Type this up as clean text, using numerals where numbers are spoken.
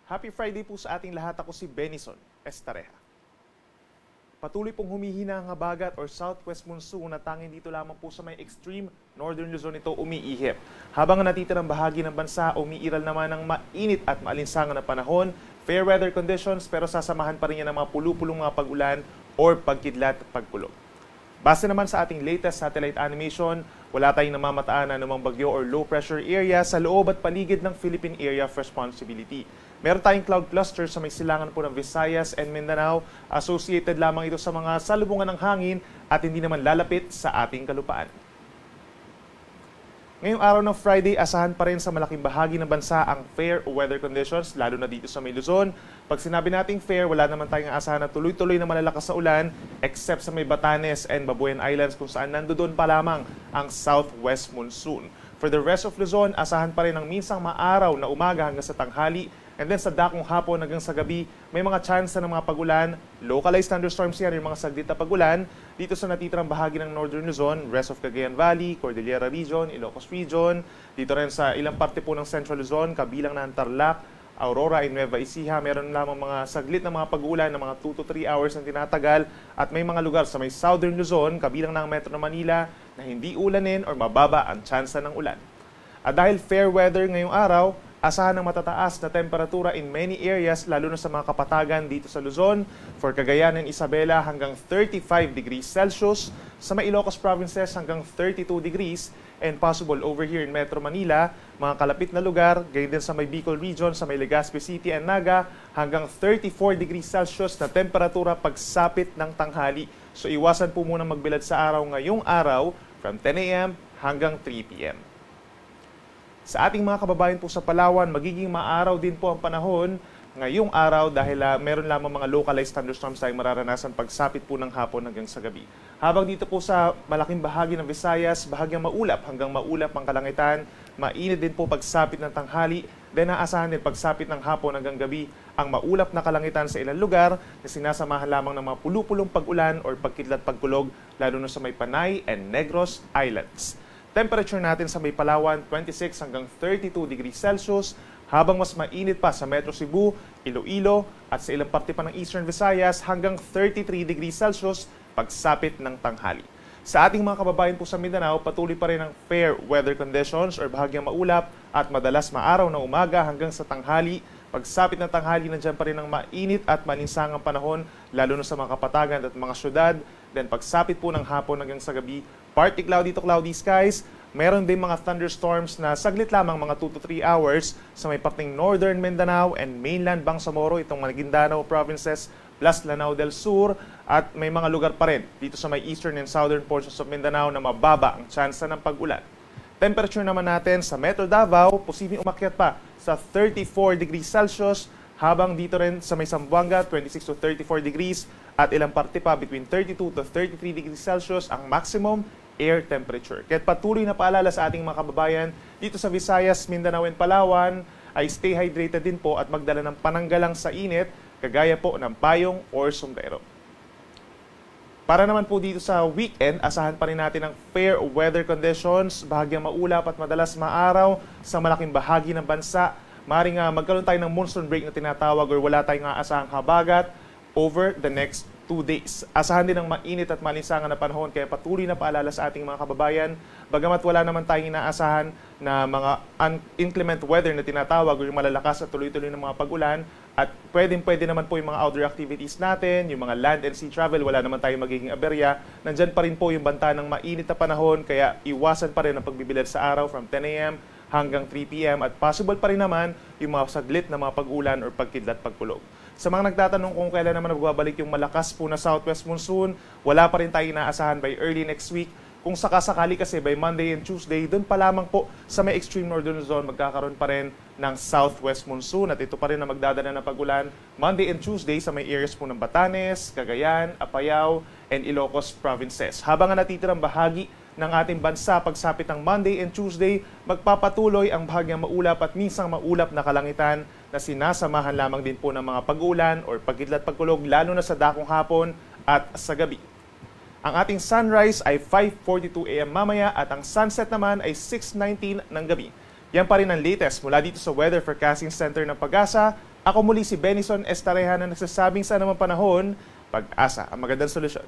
Happy Friday po sa ating lahat. Ako si Benison Estareja. Patuloy pong humihina ang habagat or southwest monsoon na tanging dito lamang po sa may extreme northern Luzon ito umiihip. Habang natitirang bahagi ng bansa, umiiral naman ng mainit at maalinsangan na panahon, fair weather conditions pero sasamahan pa rin yan ng mga pulupulong mga pag-ulan or pagkidlat at pagkulog. Base naman sa ating latest satellite animation, wala tayong namamataan na anumang bagyo or low pressure area sa loob at paligid ng Philippine Area of Responsibility. Meron tayong cloud cluster sa may silangan po ng Visayas and Mindanao. Associated lamang ito sa mga salubungan ng hangin at hindi naman lalapit sa ating kalupaan. Ngayong araw ng Friday, asahan pa rin sa malaking bahagi ng bansa ang fair weather conditions, lalo na dito sa may Luzon. Pag sinabi nating fair, wala naman tayong asahan na tuloy-tuloy na malalakas na ulan except sa may Batanes and Babuyan Islands kung saan nandoon pa lamang ang southwest monsoon. For the rest of Luzon, asahan pa rin ang minsang maaraw na umaga hanggang sa tanghali. And then sa dakong hapon hanggang sa gabi, may mga chance ng mga pagulan. Localized thunderstorms yan, yung mga saglit na pagulan. Dito sa natitirang bahagi ng Northern Luzon, rest of Cagayan Valley, Cordillera Region, Ilocos Region. Dito rin sa ilang parte po ng Central Luzon, kabilang ng Tarlac, Aurora, and Nueva Ecija. Meron lamang mga saglit na mga pagulan ng mga 2 to 3 hours na tinatagal. At may mga lugar sa may Southern Luzon, kabilang ng Metro Manila, na hindi ulanin or mababa ang tsansa ng ulan. At dahil fair weather ngayong araw, asahan ng matataas na temperatura in many areas, lalo na sa mga kapatagan dito sa Luzon. For Cagayan and Isabela, hanggang 35 degrees Celsius. Sa may Ilocos provinces, hanggang 32 degrees. And possible over here in Metro Manila, mga kalapit na lugar, gayon din sa may Bicol Region, sa may Legazpi City and Naga, hanggang 34 degrees Celsius na temperatura pagsapit ng tanghali. So iwasan po muna magbilad sa araw ngayong araw from 10 a.m. hanggang 3 p.m. Sa ating mga kababayan po sa Palawan, magiging maaraw din po ang panahon ngayong araw dahil meron lamang mga localized thunderstorms tayong mararanasan pagsapit po ng hapon hanggang sa gabi. Habang dito po sa malaking bahagi ng Visayas, bahagyang maulap hanggang maulap ang kalangitan, mainit din po pagsapit ng tanghali, then aasahan din pagsapit ng hapon hanggang gabi ang maulap na kalangitan sa ilang lugar na sinasamahan lamang ng mga pulupulong pag-ulan or pagkidlat pagkulog lalo na sa may Panay and Negros Islands. Temperature natin sa may Palawan, 26 hanggang 32 degrees Celsius, habang mas mainit pa sa Metro Cebu, Iloilo, at sa ilang parte pa ng Eastern Visayas hanggang 33 degrees Celsius pagsapit ng tanghali. Sa ating mga kababayan po sa Mindanao, patuloy pa rin ang fair weather conditions or bahagyang maulap at madalas maaraw na umaga hanggang sa tanghali. Pagsapit ng tanghali, nandiyan pa rin ang mainit at malinsangang panahon, lalo na sa mga kapatagan at mga syudad. Then pagsapit po ng hapon hanggang sa gabi, partly cloudy to cloudy skies. Meron din mga thunderstorms na saglit lamang mga 2 to 3 hours sa may parting Northern Mindanao and mainland Bangsamoro, itong Maguindanao provinces, plus Lanao del Sur. At may mga lugar pa rin dito sa may eastern and southern portions of Mindanao na mababa ang tsansa ng pag-ulan. Temperature naman natin sa Metro Davao, posibleng umakyat pa sa 34 degrees Celsius, habang dito rin sa may Zamboanga, 26 to 34 degrees, at ilang parte pa between 32 to 33 degrees Celsius ang maximum air temperature. Kaya patuloy na paalala sa ating mga kababayan dito sa Visayas, Mindanao and Palawan ay stay hydrated din po at magdala ng pananggalang sa init, kagaya po ng payong or sombrero. Para naman po dito sa weekend, asahan pa rin natin ang fair weather conditions, bahagyang maulap at madalas maaraw sa malaking bahagi ng bansa. Maaaring magkaroon tayo ng monsoon break na tinatawag or wala tayong aasahang habagat over the next 2 days. Asahan din ang mainit at malinsangan na panahon, kaya patuloy na paalala sa ating mga kababayan. Bagamat wala naman tayong inaasahan na mga inclement weather na tinatawag o yung malalakas at tuloy-tuloy ng mga pag-ulan, at pwede naman po yung mga outdoor activities natin, yung mga land and sea travel, wala naman tayong magiging aberya. Nandyan pa rin po yung banta ng mainit na panahon, kaya iwasan pa rin ang pagbibilad sa araw from 10 a.m. hanggang 3 p.m. at possible pa rin naman yung mga saglit na mga pag-ulan or pagkidlat pagkulog. Sa mga nagtatanong kung kailan naman magbabalik yung malakas po na southwest monsoon, wala pa rin tayo inaasahan by early next week. Kung sakasakali kasi by Monday and Tuesday, doon pa lamang po sa may extreme northern zone magkakaroon pa rin ng southwest monsoon at ito pa rin na magdadala ng pag-ulan Monday and Tuesday sa may areas po ng Batanes, Cagayan, Apayao, and Ilocos provinces. Habang ang natitirang bahagi ng ating bansa pagsapit ng Monday and Tuesday, magpapatuloy ang bahagyang maulap at minsang maulap na kalangitan na sinasamahan lamang din po ng mga pag-ulan or pagkidlat pagkulog lalo na sa dakong hapon at sa gabi. Ang ating sunrise ay 5:42 AM mamaya at ang sunset naman ay 6:19 ng gabi. Yan pa rin ang latest mula dito sa Weather Forecasting Center ng Pag-asa. Ako muli si Benison Estareja na nagsasabing sa anumang panahon, Pag-asa ang magandang solusyon.